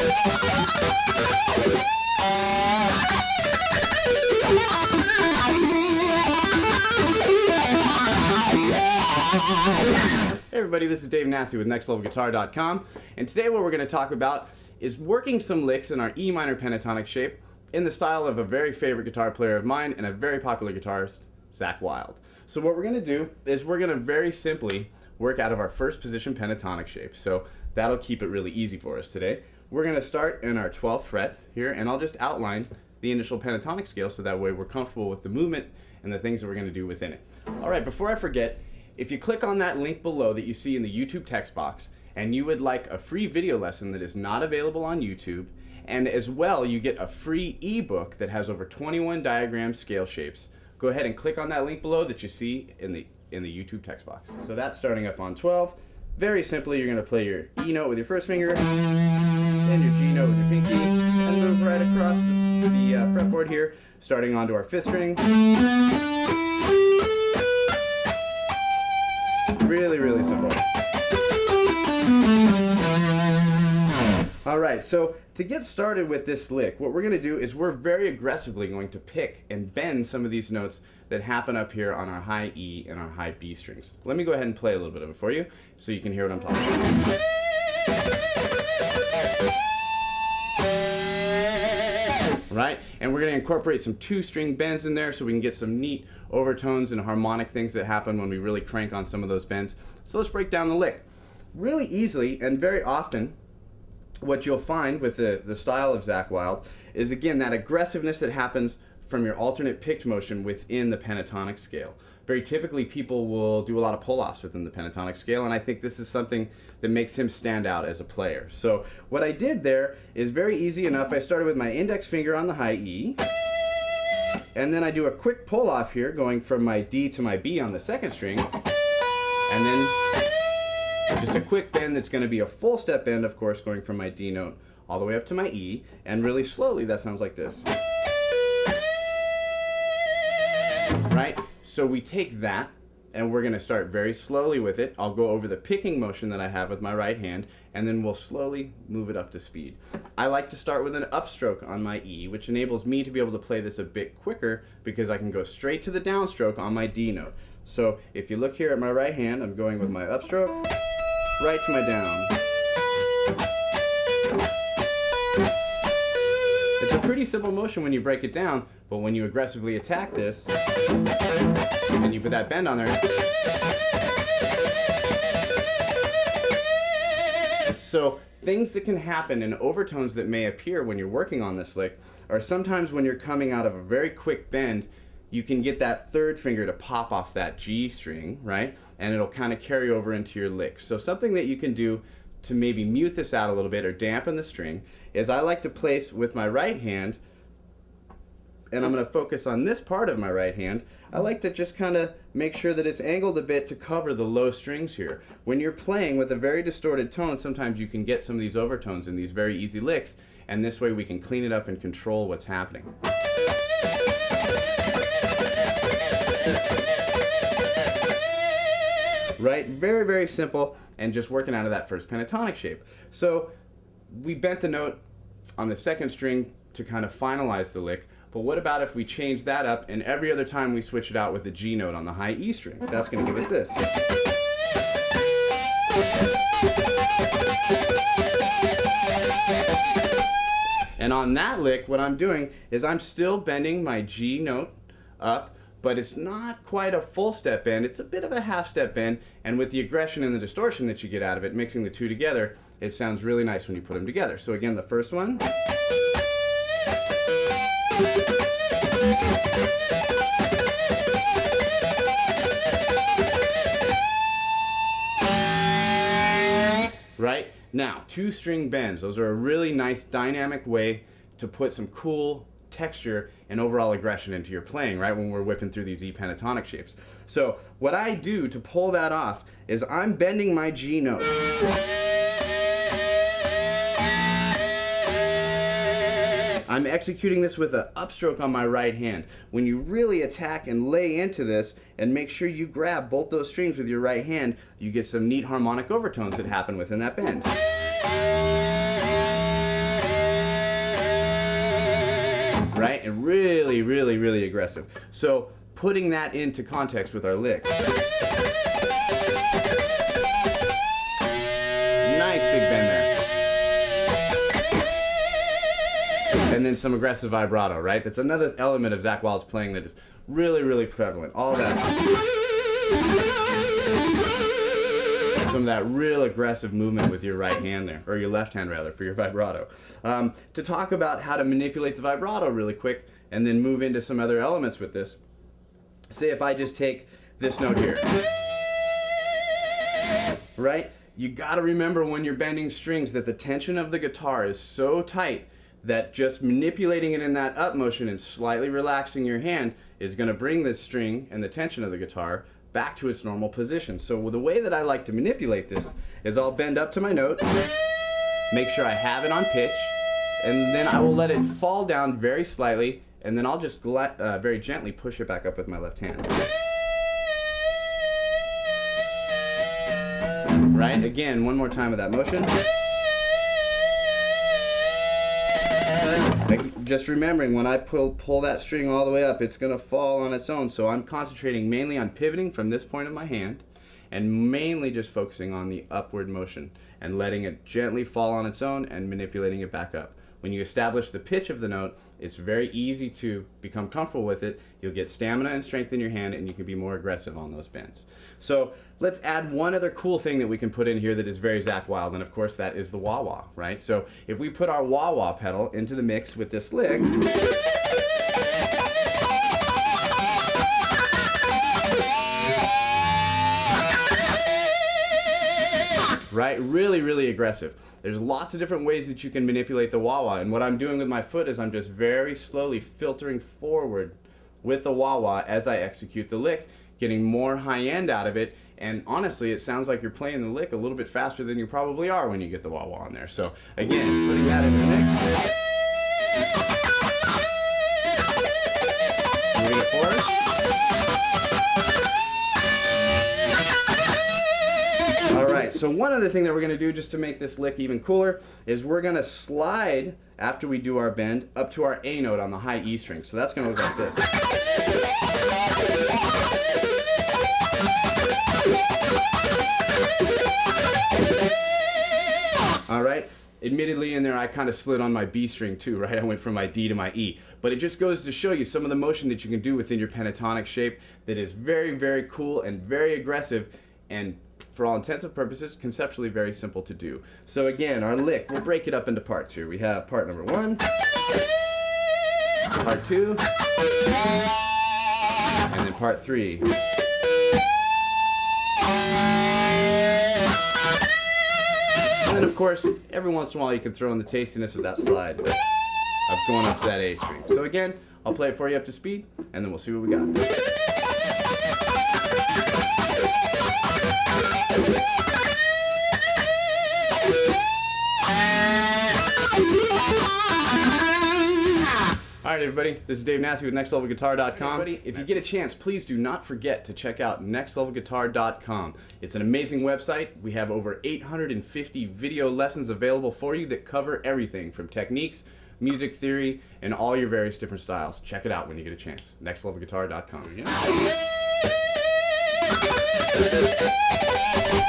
Hey everybody, this is Dave Nassi with NextLevelGuitar.com, and today what we're going to talk about is working some licks in our E minor pentatonic shape in the style of a very favorite guitar player of mine and a very popular guitarist, Zakk Wylde. So what we're going to do is we're going to very simply work out of our first position pentatonic shape, so that'll keep it really easy for us today. We're going to start in our 12th fret here, and I'll just outline the initial pentatonic scale so that way we're comfortable with the movement and the things that we're going to do within it. Alright, before I forget, if you click on that link below that you see in the YouTube text box and you would like a free video lesson that is not available on YouTube, and as well you get a free ebook that has over 21 diagram scale shapes, go ahead and click on that link below that you see in the YouTube text box. So that's starting up on 12. Very simply, you're going to play your E note with your first finger, then your G note with your pinky, and move right across the fretboard here, starting onto our 5th string. Really, really simple. Alright, so to get started with this lick, what we're going to do is we're very aggressively going to pick and bend some of these notes that happen up here on our high E and our high B strings. Let me go ahead and play a little bit of it for you so you can hear what I'm talking about. Right? And we're going to incorporate some 2-string bends in there so we can get some neat overtones and harmonic things that happen when we really crank on some of those bends. So let's break down the lick. Really easily and very often, what you'll find with the style of Zakk Wylde is, again, that aggressiveness that happens from your alternate picked motion within the pentatonic scale. Very typically, people will do a lot of pull-offs within the pentatonic scale, and I think this is something that makes him stand out as a player. So what I did there is very easy enough. I started with my index finger on the high E, and then I do a quick pull-off here, going from my D to my B on the 2nd string, and then just a quick bend that's going to be a full step bend, of course, going from my D note all the way up to my E, and really slowly that sounds like this. Right? So we take that and we're going to start very slowly with it. I'll go over the picking motion that I have with my right hand, and then we'll slowly move it up to speed. I like to start with an upstroke on my E, which enables me to be able to play this a bit quicker because I can go straight to the downstroke on my D note. So if you look here at my right hand, I'm going with my upstroke right to my down. It's a pretty simple motion when you break it down, but when you aggressively attack this, and you put that bend on there. So things that can happen and overtones that may appear when you're working on this lick are sometimes when you're coming out of a very quick bend, you can get that 3rd finger to pop off that G string, right? And it'll kind of carry over into your lick. So something that you can do to maybe mute this out a little bit or dampen the string is I like to place with my right hand, and I'm going to focus on this part of my right hand, I like to just kind of make sure that it's angled a bit to cover the low strings here. When you're playing with a very distorted tone, sometimes you can get some of these overtones in these very easy licks, and this way we can clean it up and control what's happening. Right? Very, very simple, and just working out of that first pentatonic shape. So we bent the note on the 2nd string to kind of finalize the lick, but what about if we change that up and every other time we switch it out with the G note on the high E string? That's going to give us this. And on that lick, what I'm doing is I'm still bending my G note up, but it's not quite a full step bend, it's a bit of a half step bend, and with the aggression and the distortion that you get out of it, mixing the two together, it sounds really nice when you put them together. So again, the first one. Right? Now, 2-string bends, those are a really nice dynamic way to put some cool texture and overall aggression into your playing, right, when we're whipping through these E pentatonic shapes. So what I do to pull that off is I'm bending my G note. I'm executing this with an upstroke on my right hand. When you really attack and lay into this and make sure you grab both those strings with your right hand, you get some neat harmonic overtones that happen within that bend. right? And really, really, really aggressive. So putting that into context with our lick. Nice big bend there. And then some aggressive vibrato, right? That's another element of Zakk Wylde's playing that is really, really prevalent. All that. Some of that real aggressive movement with your right hand there, or your left hand rather, for your vibrato. To talk about how to manipulate the vibrato really quick and then move into some other elements with this. Say if I just take this note here, right? You gotta remember when you're bending strings that the tension of the guitar is so tight that just manipulating it in that up motion and slightly relaxing your hand is gonna bring the string and the tension of the guitar back to its normal position. So the way that I like to manipulate this is I'll bend up to my note, make sure I have it on pitch, and then I will let it fall down very slightly, and then I'll just very gently push it back up with my left hand. Right? Again, one more time with that motion. Just remembering when I pull that string all the way up, it's going to fall on its own. So I'm concentrating mainly on pivoting from this point of my hand and mainly just focusing on the upward motion and letting it gently fall on its own and manipulating it back up. When you establish the pitch of the note, it's very easy to become comfortable with it. You'll get stamina and strength in your hand, and you can be more aggressive on those bends. So let's add one other cool thing that we can put in here that is very Zakk Wylde, and of course that is the wah-wah, right? So if we put our wah-wah pedal into the mix with this lick, right? Really, really aggressive. There's lots of different ways that you can manipulate the wah-wah, and what I'm doing with my foot is I'm just very slowly filtering forward with the wah-wah as I execute the lick, getting more high end out of it, and honestly, it sounds like you're playing the lick a little bit faster than you probably are when you get the wah-wah on there. So again, putting that into the mix. Moving it forward. Alright, so one other thing that we're going to do just to make this lick even cooler is we're going to slide, after we do our bend, up to our A note on the high E string. So that's going to look like this. Alright, admittedly in there I kind of slid on my B string too, right? I went from my D to my E. But it just goes to show you some of the motion that you can do within your pentatonic shape that is very, very cool and very aggressive, and for all intents and purposes, conceptually very simple to do. So again, our lick, we'll break it up into parts here. We have part number 1, part 2, and then part 3. And then of course, every once in a while you can throw in the tastiness of that slide of going up to that A string. So again, I'll play it for you up to speed, and then we'll see what we got. Alright everybody, this is Dave Nassie with NextLevelGuitar.com. If you get a chance, please do not forget to check out NextLevelGuitar.com. It's an amazing website. We have over 850 video lessons available for you that cover everything from techniques, music theory, and all your various different styles. Check it out when you get a chance. NextLevelGuitar.com.